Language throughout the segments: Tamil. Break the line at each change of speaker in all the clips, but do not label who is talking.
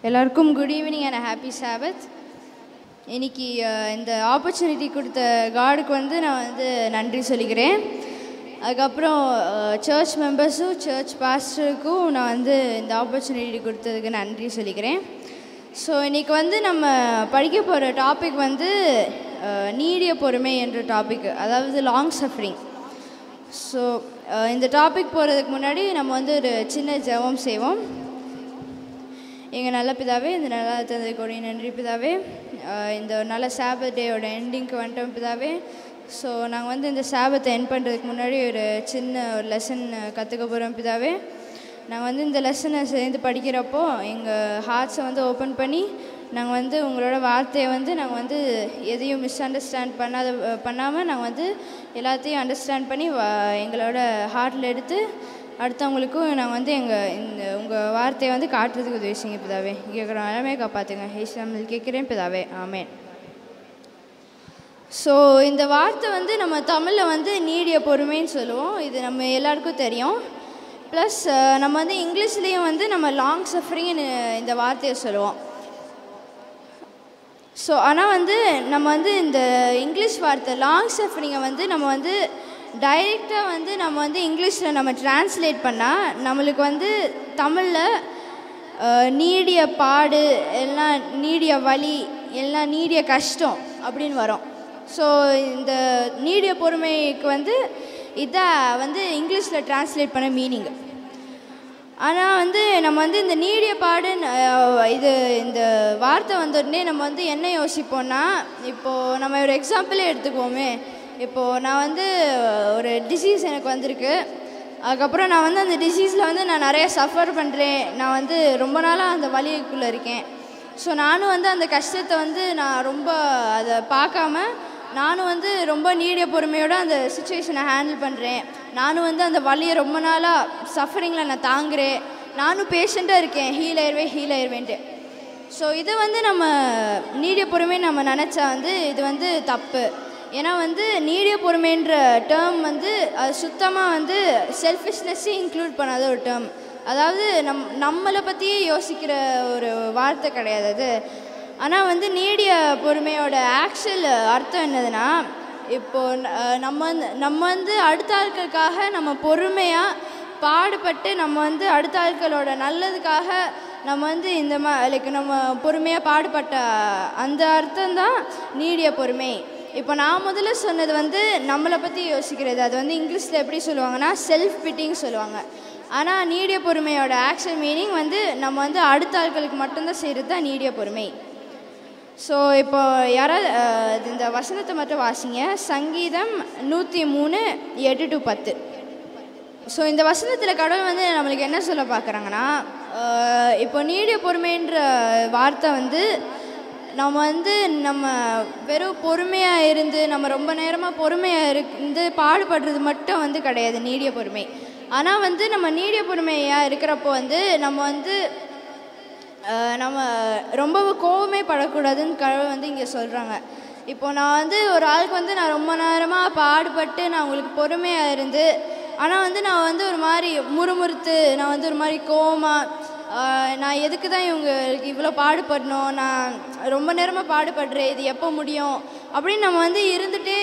எல்லாருக்கும் குட் ஈவினிங் அண்ட் ஹாப்பி சாபத். இன்னைக்கு இந்த ஆப்பர்ச்சுனிட்டி கொடுத்த காடுக்கு நான் நன்றி சொல்லிக்கிறேன். அதுக்கப்புறம் சர்ச் மெம்பர்ஸும் சர்ச் பாஸ்டருக்கும் நான் இந்த ஆப்பர்ச்சுனிட்டி கொடுத்ததுக்கு நன்றி சொல்லிக்கிறேன். ஸோ இன்றைக்கி நம்ம படிக்க போகிற டாபிக் நீடிய பொறுமை என்ற டாபிக், அதாவது லாங் சஃபரிங். ஸோ இந்த டாபிக் போகிறதுக்கு முன்னாடி நம்ம ஒரு சின்ன ஜெபம் செய்வோம். எங்கள் நல்ல பிதாவே, இந்த நல்ல தந்தைக்குரிய நன்றி பிதாவே. இந்த நல்ல சாபத் டேயோட எண்டிங்க்கு வந்துட்டோம் பிதாவே. ஸோ நாங்கள் இந்த சாபத்தை எண்ட் பண்ணுறதுக்கு முன்னாடி ஒரு சின்ன லெசன் கற்றுக்க போகிறோம் பிதாவே. நாங்கள் இந்த லெசனை சேர்ந்து படிக்கிறப்போ எங்கள் ஹார்ட்ஸை ஓப்பன் பண்ணி நாங்கள் உங்களோட வார்த்தையை நாங்கள் எதையும் மிஸ் அண்டர்ஸ்டாண்ட் பண்ணாமல் நாங்கள் எல்லாத்தையும் அண்டர்ஸ்டாண்ட் பண்ணி எங்களோட ஹார்ட்டில் எடுத்து அடுத்தவங்களுக்கும் நாங்கள் உங்கள் வார்த்தையை காட்டுறதுக்கு உதவி செய்யுங்க பிதாவே. கேட்குற எல்லாமே காப்பாற்றுங்க. இஸ்லாமில் கேட்குறேன் பிதாவே, ஆமேன். ஸோ இந்த வார்த்தை நம்ம தமிழில் நீடிய பொறுமைன்னு சொல்லுவோம். இது நம்ம எல்லாருக்கும் தெரியும். ப்ளஸ் நம்ம இங்கிலீஷ்லேயும் நம்ம லாங் சஃபரிங்னு இந்த வார்த்தையை சொல்லுவோம். ஸோ ஆனால் நம்ம இந்த இங்கிலீஷ் வார்த்தை லாங் சஃபரிங்கை நம்ம டைரெக்டாக நம்ம இங்கிலீஷில் நம்ம டிரான்ஸ்லேட் பண்ணால் நம்மளுக்கு தமிழில் நீடிய பாடு, எல்லாம் நீடிய வலி, எல்லாம் நீடிய கஷ்டம் அப்படின்னு வரும். ஸோ இந்த நீடிய பொறுமைக்கு இதான் இங்கிலீஷில் டிரான்ஸ்லேட் பண்ண மீனிங். ஆனால் நம்ம இந்த நீடிய பாடு இந்த வார்த்தை வந்தோடனே நம்ம என்ன யோசிப்போம்னா, இப்போது நம்ம ஒரு எக்ஸாம்பிளே எடுத்துக்குவோமே. இப்போது நான் ஒரு டிசீஸ் எனக்கு வந்திருக்கு. அதுக்கப்புறம் நான் அந்த டிசீஸில் நான் நிறைய சஃபர் பண்ணுறேன். நான் ரொம்ப நாளாக அந்த வலிக்குள்ளே இருக்கேன். ஸோ நானும் அந்த கஷ்டத்தை நான் ரொம்ப அதை பார்க்காம நானும் ரொம்ப நீடிய பொறுமையோடு அந்த சுச்சுவேஷனை ஹேண்டில் பண்ணுறேன். நானும் அந்த வலியை ரொம்ப நாளாக சஃபரிங்கில் நான் தாங்குகிறேன். நானும் பேஷண்ட்டாக இருக்கேன், ஹீல் ஆயிடுவேன்ட்டு. ஸோ இதை நம்ம நீடிய பொறுமை நம்ம நினச்சா இது தப்பு. ஏன்னா நீடிய பொறுமைன்ற டேர்ம் அது சுத்தமாக செல்ஃபிஷ்னஸ்ஸையும் இன்க்ளூட் பண்ணாத ஒரு டேர்ம். அதாவது நம்மளை பற்றியே யோசிக்கிற ஒரு வார்த்தை கிடையாது அது. ஆனால் நீடிய பொறுமையோட ஆக்சுவல் அர்த்தம் என்னதுன்னா, இப்போது நம்ம அடுத்த ஆட்களுக்காக நம்ம பொறுமையாக பாடுபட்டு நம்ம அடுத்த ஆட்களோட நல்லதுக்காக நம்ம இந்த நம்ம பொறுமையாக பாடுபட்ட அந்த அர்த்தம்தான் நீடிய பொறுமை. இப்போ நான் முதல்ல சொன்னது நம்மளை பற்றி யோசிக்கிறது. அது இங்கிலீஷில் எப்படி சொல்லுவாங்கன்னா செல்ஃப் பிட்டிங் சொல்லுவாங்க. ஆனால் நீடிய பொறுமையோட ஆக்சுவல் மீனிங் நம்ம அடுத்த ஆட்களுக்கு மட்டும்தான் செய்கிறது தான் நீடிய பொறுமை. ஸோ இப்போ யாராவது இந்த வசனத்தை மட்டும் வாசிங்க. சங்கீதம் 103:8-10. ஸோ இந்த வசனத்தில் கடவுள் நம்மளுக்கு என்ன சொல்ல பார்க்குறாங்கன்னா, இப்போ நீடிய பொறுமைன்ற வார்த்தை நம்ம நம்ம வெறும் பொறுமையாக இருந்து நம்ம ரொம்ப நேரமாக பொறுமையாக இருந்து பாடுபடுறது மட்டும் கிடையாது நீடிய பொறுமை. ஆனால் நம்ம நீடிய பொறுமையாக இருக்கிறப்போ நம்ம நம்ம ரொம்ப கோவமே படக்கூடாதுன்னு கடவுள் இங்கே சொல்கிறாங்க. இப்போது நான் ஒரு ஆளுக்கு நான் ரொம்ப நேரமாக பாடுபட்டு நான் உங்களுக்கு பொறுமையாக இருந்து, ஆனால் நான் ஒரு மாதிரி முறுமுறுத்து, நான் ஒரு மாதிரி கோவமாக, நான் எதுக்கு தான் இவங்களுக்கு இவ்வளோ பாடுபடணும், நான் ரொம்ப நேரமாக பாடுபடுறேன், இது எப்போ முடியும் அப்படின்னு நம்ம இருந்துகிட்டே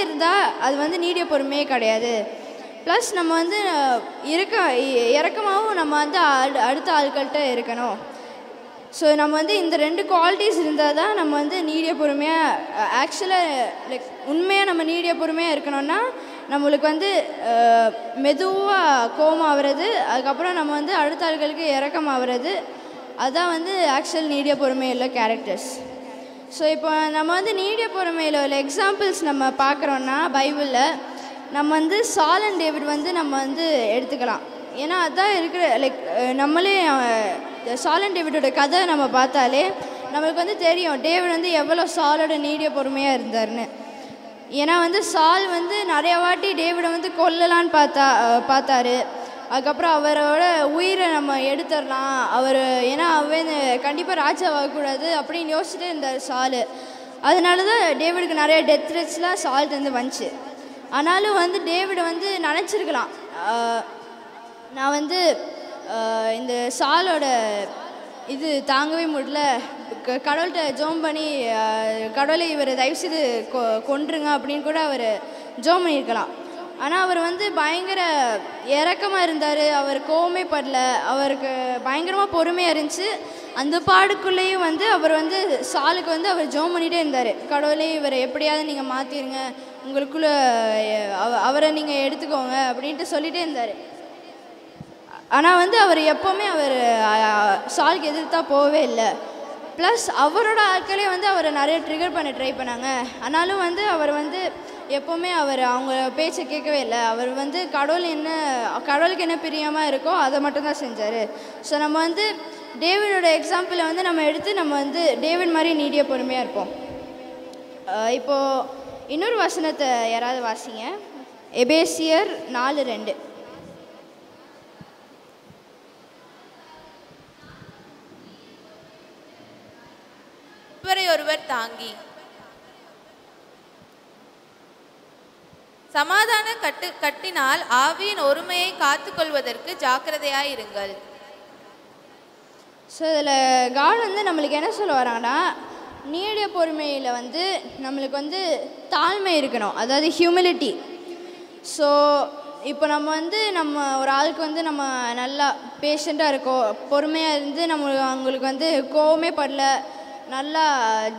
இருந்தால் அது நீடிய பொறுமையே கிடையாது. ப்ளஸ் நம்ம இறக்கமாகவும் நம்ம அடுத்த ஆட்கள்கிட்ட இருக்கணும். ஸோ நம்ம இந்த ரெண்டு குவாலிட்டிஸ் இருந்தால் தான் நம்ம நீடிய பொறுமையாக ஆக்சுவலாக உண்மையாக நம்ம நீடிய பொறுமையாக இருக்கணும்னா நம்மளுக்கு மெதுவாக கோபம் ஆகிறது, அதுக்கப்புறம் நம்ம அடுத்த ஆட்களுக்கு இறக்கம் ஆகிறது. அதுதான் ஆக்சுவல் நீடிய பொறுமையில் கேரக்டர்ஸ். ஸோ இப்போ நம்ம நீடிய பொறுமையில் உள்ள எக்ஸாம்பிள்ஸ் நம்ம பார்க்குறோன்னா பைபிளில் நம்ம சால் அண்ட் டேவிட் நம்ம எடுத்துக்கலாம். ஏன்னா அதுதான் இருக்கிற நம்மளே சால் அண்ட் டேவிடோட கதை நம்ம பார்த்தாலே நம்மளுக்கு தெரியும் டேவிட் எவ்வளோ சாலோட நீடிய பொறுமையாக இருந்தார்னு. ஏன்னா சால் நிறைய வாட்டி டேவிடை கொல்லலான்னு பார்த்தாரு. அதுக்கப்புறம் அவரோட உயிரை நம்ம எடுத்துடலாம் ஏன்னா கண்டிப்பாக ராஜாவாகக்கூடாது அப்படின்னு யோசிச்சுட்டு இருந்தார் சால். அதனால தான் டேவிடுக்கு நிறைய டெத் த்ரெட்ஸ்லாம் சால்ட்டு வந்துச்சு. ஆனாலும் டேவிட் நினச்சிருக்கலாம், நான் இந்த சாலோட இது தாங்கவே முடியல, கடவுள்கிட்ட ஜோம் பண்ணி கடவுளை இவர் தயவுசெய்து கொன்றுங்க அப்படின்னு கூட அவர் ஜோம் பண்ணியிருக்கலாம். ஆனால் அவர் வந்து பயங்கர இறக்கமாக இருந்தார், அவர் கோவமே படல, அவருக்கு பயங்கரமாக பொறுமையாக இருந்துச்சு. அந்த பாடுக்குள்ளேயும் வந்து அவர் வந்து சாலுக்கு வந்து அவர் ஜோம் பண்ணிகிட்டே இருந்தார், கடவுளே இவரை எப்படியாவது நீங்கள் மாற்றிடுங்க, உங்களுக்குள்ளே அவரை நீங்கள் எடுத்துக்கோங்க அப்படின்ட்டு சொல்லிகிட்டே இருந்தார். ஆனால் வந்து அவர் எப்போவுமே அவர் சாலுக்கு எதிர்த்தா போகவே இல்லை. ப்ளஸ் அவரோட ஆட்களே வந்து அவரை நிறைய ட்ரிகர் பண்ண ட்ரை பண்ணாங்க. ஆனாலும் வந்து அவர் வந்து எப்போவுமே அவங்க பேச்சை கேட்கவே இல்லை. அவர் வந்து கடவுளுக்கு என்ன பிரியமாக இருக்கோ அதை மட்டும்தான் செஞ்சார். ஸோ நம்ம வந்து டேவிடோட எக்ஸாம்பிளை வந்து நம்ம எடுத்து நம்ம வந்து டேவிட் மாதிரி நீடிய பொறுமையாக இருப்போம். இப்போது இன்னொரு வசனத்தை யாராவது வாசிங்க, எபேசியர் 4:2.
ஒருவர் தாங்கி சமாதான கட்டினால் ஆவியின் ஒருமையை காத்துக்கொள்வதற்கு ஜாக்கிரதையாயிருங்கள்.
ஸோ இதில் காட் வந்து நம்மளுக்கு என்ன சொல்ல வராங்கன்னா, நீடிய பொறுமையில் வந்து நம்மளுக்கு வந்து தாழ்மை இருக்கணும், அதாவது ஹியூமிலிட்டி. ஸோ இப்போ நம்ம ஒரு ஆளுக்கு வந்து நம்ம நல்லா பேஷண்ட்டாக இருக்கோம், பொறுமையாக இருந்து அவங்களுக்கு வந்து கோவமே படல, நல்லா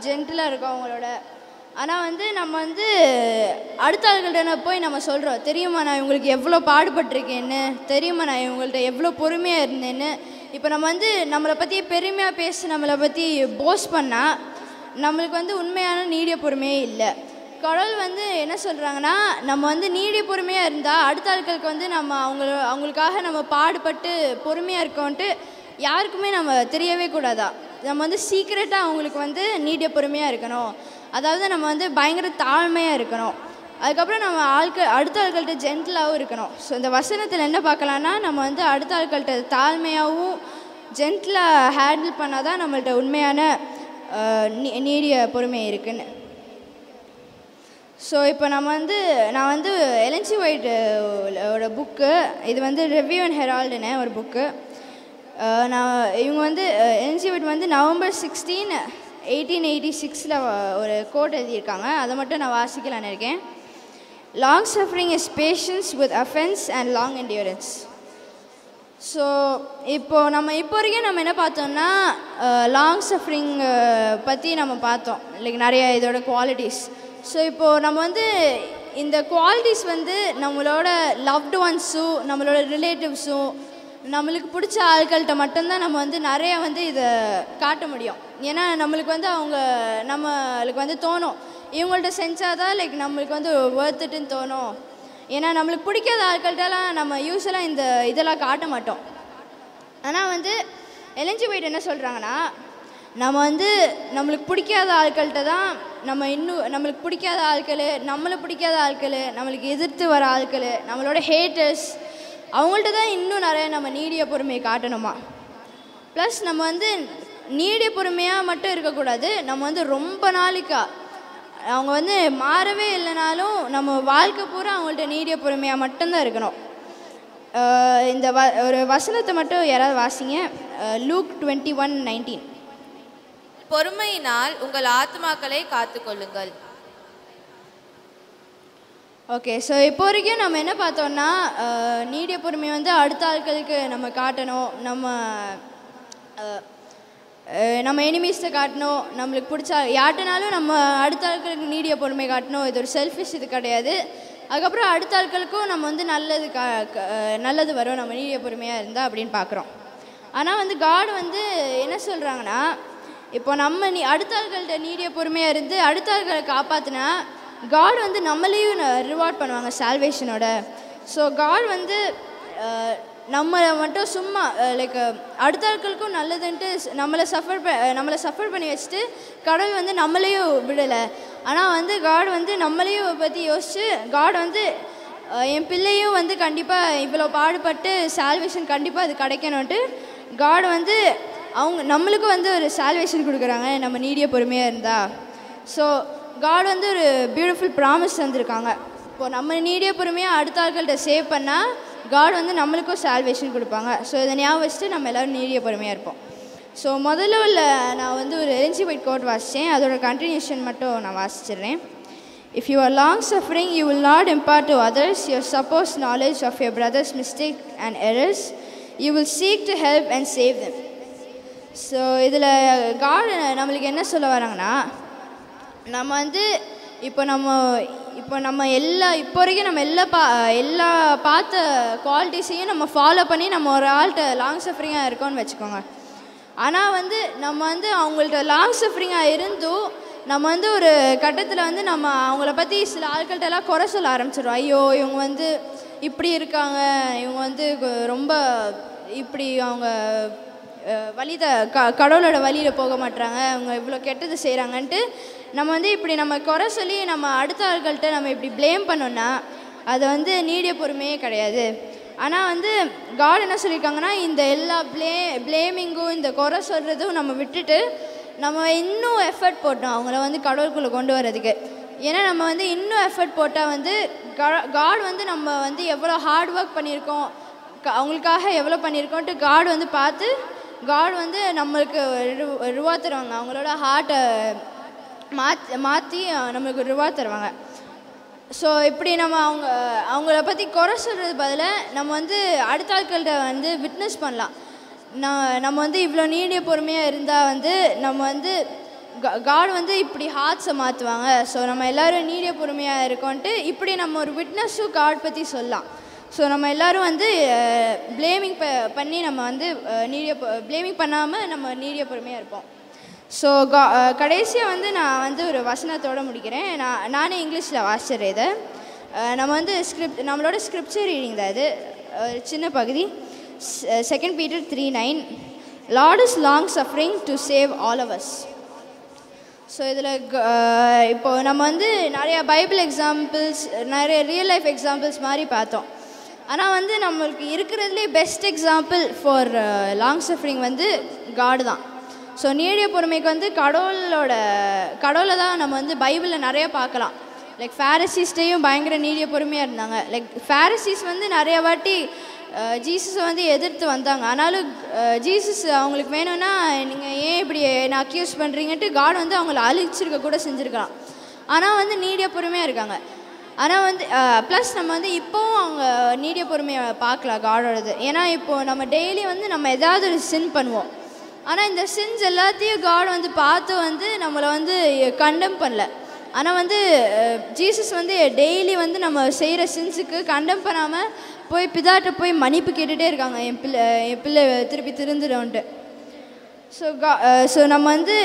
ஜென்டிலாக இருக்கும் அவங்களோட. ஆனால் வந்து நம்ம வந்து அடுத்த ஆள்கிட்ட போய் நம்ம சொல்கிறோம், தெரியுமா நான் இவங்களுக்கு எவ்வளோ பாடுபட்டிருக்கேன்னு, தெரியுமா நான் இவங்கள்ட்ட எவ்வளோ பொறுமையாக இருந்தேன்னு. இப்போ நம்ம வந்து நம்மளை பற்றி பெருமையாக பேசி நம்மளை பற்றி போஸ் பண்ணால் நம்மளுக்கு வந்து உண்மையான நீடிய பொறுமையே இல்லை. கடவுள் வந்து என்ன சொல்கிறாங்கன்னா, நம்ம வந்து நீடிய பொறுமையாக இருந்தால் அடுத்த ஆட்களுக்கு வந்து நம்ம அவங்களுக்காக நம்ம பாடுபட்டு பொறுமையாக இருக்கோன்ட்டு யாருக்குமே நம்ம தெரியவே கூடாதா. நம்ம வந்து சீக்ரெட்டாக அவங்களுக்கு வந்து நீடிய பொறுமையாக இருக்கணும், அதாவது நம்ம வந்து பயங்கர தாழ்மையாக இருக்கணும். அதுக்கப்புறம் நம்ம அடுத்த ஆட்கள்கிட்ட ஜென்டிலாகவும் இருக்கணும். ஸோ இந்த வசனத்தில் என்ன பார்க்கலான்னா, நம்ம வந்து அடுத்த ஆட்கள்கிட்ட தாழ்மையாகவும் ஜென்டிலாக ஹேண்டில் பண்ணால் தான் நம்மள்ட்ட உண்மையான நீடிய பொறுமை இருக்குன்னு. ஸோ இப்போ நான் வந்து எலன் ஜி ஒயிட்டோட புக்கு, இது வந்து ரிவ்யூ அண்ட் ஹெரால்டுன்னு ஒரு புக்கு. இவங்க வந்து எலன் ஜி ஒயிட் வந்து November 16, 1886 ஒரு கோட் எழுதியிருக்காங்க, அதை மட்டும் நான் வாசிக்கலான்னு இருக்கேன். Long suffering is patience with offence and long endurance. So இப்போ வரைக்கும் நம்ம என்ன பார்த்தோம்னா, லாங் சஃபரிங் பற்றி நம்ம பார்த்தோம், லைக் நிறைய இதோட குவாலிட்டிஸ். ஸோ இப்போது நம்ம வந்து இந்த குவாலிட்டிஸ் வந்து நம்மளோட லவ்டு ஒன்ஸும் நம்மளோட ரிலேட்டிவ்ஸும் நம்மளுக்கு பிடிச்ச ஆட்கள்கிட்ட மட்டும்தான் நம்ம வந்து நிறைய வந்து இதை காட்ட முடியும். ஏன்னா நம்மளுக்கு வந்து நம்மளுக்கு வந்து தோணும், இவங்கள்ட்ட செஞ்சாதான் லைக் நம்மளுக்கு வந்து ஒர்த்துட்டுன்னு தோணும். ஏன்னா நம்மளுக்கு பிடிக்காத ஆட்கள்கிட்டலாம் நம்ம யூஸ்வலாக இதெல்லாம் காட்ட மாட்டோம். ஆனால் வந்து எலன் ஜி ஒயிட் என்ன சொல்கிறாங்கன்னா, நம்ம வந்து நம்மளுக்கு பிடிக்காத ஆட்கள்கிட்ட தான் நம்மளுக்கு பிடிக்காத ஆட்கள், நம்மளை பிடிக்காத ஆட்கள், நம்மளுக்கு எதிர்த்து வர ஆட்கள், நம்மளோட ஹேட்டர்ஸ், அவங்கள்ட்ட தான் இன்னும் நிறைய நம்ம நீடிய பொறுமையை காட்டணுமா. ப்ளஸ் நம்ம வந்து நீடிய பொறுமையாக மட்டும் இருக்கக்கூடாது, நம்ம வந்து ரொம்ப நாளைக்கா அவங்க வந்து மாறவே இல்லைனாலும் நம்ம வாழ்க்கை பூரா அவங்கள்ட்ட நீடிய பொறுமையாக மட்டும்தான் இருக்கணும். இந்த ஒரு வசனத்தை மட்டும் யாராவது வாசிங்க, லூக் 21:19.
பொறுமையினால் உங்கள் ஆத்மாக்களை காத்துக்கொள்ளுங்கள்.
ஓகே, ஸோ இப்போ வரைக்கும் நம்ம என்ன பார்த்தோம்னா, நீடிய பொறுமையை வந்து அடுத்த ஆட்களுக்கு நம்ம காட்டணும், நம்ம எனிமீஸ்ட்டை காட்டணும், நம்மளுக்கு பிடிச்சா யார்ட்டனாலும் நம்ம அடுத்த ஆட்களுக்கு நீடிய பொறுமை காட்டணும். இது ஒரு செல்ஃபிஷ் இது கிடையாது. அதுக்கப்புறம் அடுத்த ஆட்களுக்கும் நம்ம வந்து நல்லது வரும் நம்ம நீடிய பொறுமையாக இருந்தால் அப்படின்னு பார்க்குறோம். ஆனால் வந்து காட் வந்து என்ன சொல்கிறாங்கன்னா, இப்போ நம்ம அடுத்த ஆட்கள்கிட்ட நீடிய பொறுமையாக இருந்து அடுத்த ஆட்களை காப்பாற்றினா காட் வந்து நம்மளையும் ரிவார்ட் பண்ணுவாங்க சால்வேஷனோட. ஸோ காட் வந்து நம்மளை மட்டும் சும்மா லைக் அடுத்த ஆட்களுக்கும் நல்லதுன்ட்டு நம்மளை சஃபர் பண்ணி வச்சுட்டு கடவுள் வந்து நம்மளையும் விடலை. ஆனால் வந்து காட் வந்து நம்மளையும் பற்றி யோசிச்சு காட் வந்து என் பிள்ளையும் வந்து கண்டிப்பாக இவ்வளோ பாடுபட்டு சால்வேஷன் கண்டிப்பாக அது கிடைக்கணுன்ட்டு காட் வந்து நம்மளுக்கும் வந்து ஒரு சால்வேஷன் கொடுக்குறாங்க நம்ம நீடிய பொறுமையாக இருந்தால். ஸோ காட் வந்து ஒரு பியூட்டிஃபுல் ப்ராமிஸ் தந்திருக்காங்க. இப்போது நம்ம நீடிய பொறுமையாக அடுத்த ஆட்கள்கிட்ட சேவ் பண்ணால் காட் வந்து நம்மளுக்கும் சால்வேஷன் கொடுப்பாங்க. ஸோ இதை ஞாபகம் வச்சுட்டு நம்ம எல்லோரும் நீடிய பொறுமையாக இருப்போம். ஸோ முதல்ல நான் வந்து ஒரு எல்ஜி ஒயிட் கோட் வாசித்தேன், அதோட கண்டினியூஷன் மட்டும் நான் வாசிச்சிடுறேன். If you are long suffering, you will not impart to others your supposed knowledge of your brother's mistakes and errors. You will seek to help and save them. So இதில் காட் நம்மளுக்கு என்ன சொல்ல வராங்கன்னா, நம்ம வந்து இப்போ நம்ம இப்போ வரைக்கும் நம்ம எல்லா பார்த்த குவாலிட்டிஸையும் நம்ம ஃபாலோ பண்ணி நம்ம ஒரு ஆள்கிட்ட லாங் சஃபரிங்காக இருக்கோம்னு வச்சுக்கோங்க. ஆனால் வந்து நம்ம வந்து அவங்கள்ட்ட லாங் சஃபரிங்காக இருந்தும் நம்ம வந்து ஒரு கட்டத்தில் வந்து நம்ம அவங்கள பற்றி சில ஆட்கள்கிட்டலாம் குறை சொல்ல ஆரம்பிச்சிடுவோம். ஐயோ இவங்க வந்து இப்படி இருக்காங்க, இவங்க வந்து ரொம்ப இப்படி அவங்க கடவுளோட வழியில் போக மாட்டாங்க, அவங்க இவ்வளோ கெட்டது செய்கிறாங்கன்ட்டு நம்ம வந்து இப்படி நம்ம குறை சொல்லி நம்ம அடுத்த ஆட்கள்கிட்ட நம்ம இப்படி ப்ளேம் பண்ணோன்னா அது வந்து நீடிய பொறுமையே கிடையாது. ஆனால் வந்து காட் என்ன சொல்லியிருக்காங்கன்னா, இந்த எல்லா ப்ளேமிங்கும் இந்த குறை சொல்கிறதும் நம்ம விட்டுட்டு நம்ம இன்னும் எஃபர்ட் போட்டோம் அவங்கள வந்து கடவுளுக்குள்ளே கொண்டு வர்றதுக்கு. ஏன்னா நம்ம வந்து இன்னும் எஃபர்ட் போட்டால் வந்து காட் வந்து நம்ம வந்து எவ்வளோ ஹார்ட் ஒர்க் பண்ணியிருக்கோம், அவங்களுக்காக எவ்வளோ பண்ணியிருக்கோன்ட்டு காட் வந்து பார்த்து காட் வந்து நம்மளுக்கு ரிவா தருவாங்க. அவங்களோட ஹார்ட்டை மாற்றி நம்மளுக்கு ரிவா தருவாங்க. ஸோ இப்படி நம்ம அவங்கள பற்றி குறை சொல்கிறது பதிலாக நம்ம வந்து அடுத்த ஆட்கள்கிட்ட வந்து விட்னஸ் பண்ணலாம். நம்ம வந்து இவ்வளோ நீடிய பொறுமையாக இருந்தால் வந்து நம்ம வந்து காட் வந்து இப்படி ஹார்ட்ஸை மாற்றுவாங்க. ஸோ நம்ம எல்லோரும் நீடிய பொறுமையாக இருக்கோன்ட்டு இப்படி நம்ம ஒரு விட்னஸும் காட் பற்றி சொல்லலாம். ஸோ நம்ம எல்லோரும் வந்து ப்ளேமிங் பண்ணி நம்ம வந்து ப்ளேமிங் பண்ணாமல் நம்ம நீடிய பொறுமையாக இருப்போம். ஸோ கடைசியாக வந்து நான் வந்து ஒரு வசனத்தோடு முடிக்கிறேன். நானே இங்கிலீஷில் வாசிச்சிடுறேன். இதை நம்ம வந்து நம்மளோட ஸ்கிரிப்சர் ரீடிங் தான் இது, சின்ன பகுதி. 2 Peter 3:9 Lord is long suffering to save all of us. So இதில் இப்போது நம்ம வந்து நிறையா பைபிள் எக்ஸாம்பிள்ஸ், நிறைய ரியல் லைஃப் எக்ஸாம்பிள்ஸ் மாதிரி பார்த்தோம். ஆனால் வந்து நம்மளுக்கு இருக்கிறதுலே best example for long suffering வந்து காடு தான். ஸோ நீடிய பொறுமைக்கு வந்து கடவுளை தான் நம்ம வந்து பைபிளில் நிறைய பார்க்கலாம். லைக் ஃபேரிசீஸ்டையும் பயங்கர நீடிய பொறுமையாக இருந்தாங்க. லைக் ஃபேரிசீஸ் வந்து நிறைய வாட்டி ஜீசஸை வந்து எதிர்த்து வந்தாங்க. ஆனாலும் ஜீசஸ் அவங்களுக்கு வேணும்னா நீங்கள் ஏன் இப்படி என்னை அக்யூஸ் பண்ணுறீங்கன்ட்டு காட் வந்து அவங்கள அழிச்சிருக்க கூட செஞ்சுருக்கலாம். ஆனால் வந்து நீடிய பொறுமையாக இருக்காங்க. ஆனால் வந்து ப்ளஸ் நம்ம வந்து இப்போவும் அவங்க நீடிய பொறுமையை பார்க்கலாம் காடோடது. ஏன்னா இப்போது நம்ம டெய்லி வந்து நம்ம ஏதாவது ஒரு சின் பண்ணுவோம். ஆனால் இந்த சின்ஸ் எல்லாத்தையும் காட் வந்து பார்த்து வந்து நம்மளை வந்து கண்டெம் பண்ணல. ஆனால் வந்து ஜீசஸ் வந்து டெய்லி வந்து நம்ம செய்கிற சின்ஸுக்கு கண்டெம் பண்ணாமல் போய் பிதாட்ட போய் மன்னிப்பு கேட்டுகிட்டே இருக்காங்க, என் பிள்ளை திருப்பி திருந்துடும்ன்ட்டு. ஸோ நம்ம வந்து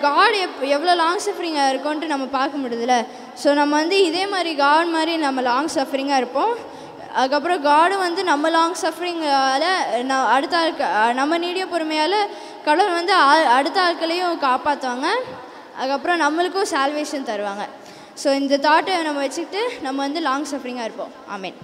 காட் எவ்வளோ லாங் சஃபரிங்காக இருக்கோன்ட்டு நம்ம பார்க்க முடியுதுல்ல. ஸோ நம்ம வந்து இதே மாதிரி காட் மாதிரி நம்ம லாங் சஃபரிங்காக இருப்போம். அதுக்கப்புறம் காடும் வந்து நம்ம லாங் சஃபரிங்கால் அடுத்த ஆளுக்கு நம்ம நீடிய பொறுமையால் கடவுள் வந்து அடுத்த ஆட்களையும் காப்பாற்றுவாங்க. அதுக்கப்புறம் நம்மளுக்கும் சால்வேஷன் தருவாங்க. ஸோ இந்த தாட்டை நம்ம வச்சுக்கிட்டு நம்ம வந்து லாங் சஃபரிங்காக இருப்போம். ஆமென்.